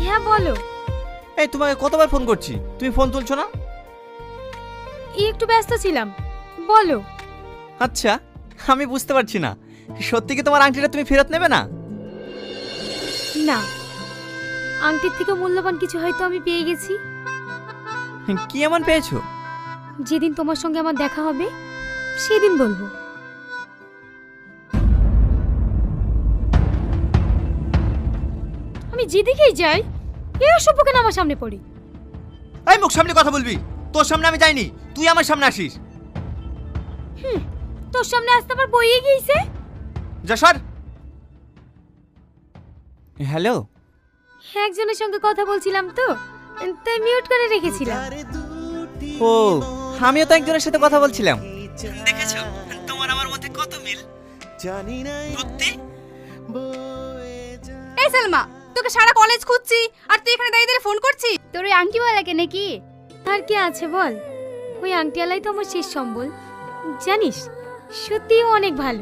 হ্যাঁ বলো। এই তোমাকে কতবার ফোন করছি, তুমি ফোন তুলছো না? একটু ব্যস্ত ছিলাম, বলো। আচ্ছা, আমি বুঝতে পারছি না, সত্যি কি তোমার আংটিটা তুমি ফেরত নেবে না? না, আংটির থেকে মূল্যবান কিছু হয়তো আমি পেয়ে গেছি। কি এমন পেয়েছো? যেদিন তোমার সঙ্গে আমার দেখা হবে সেদিন বলবো। আমি যেদিকেই যাই এ অসভ্য কেন আমার সামনে পড়ি। এই মুখ সামনে কথা বলবি, তোর সামনে আমি যাইনি, তুই আমার সামনে আসিস। তোর সামনে আসতে আবার বইয়ে গিয়েছে। যা সর। হ্যালো। একজনের সঙ্গে কথা বলছিলাম তো, তাই মিউট করে রেখেছিলাম। ও, আমিও তো একজনের সাথে কথা বলছিলাম। দেখেছো তোমার আমার মধ্যে কত মিল। সত্যি? এই সালমা, তোকে সারা কলেজ খুঁজছি আর তুই এখানে দাঁড়িয়ে দাঁড়িয়ে ফোন করছিস। তোর ওই আংটিওয়ালাকে নাকি? আর কি আছে বল, ওই আংটিওয়ালাই তো আমার শেষ সম্বল। জানিস, সত্যিই ও অনেক ভালো।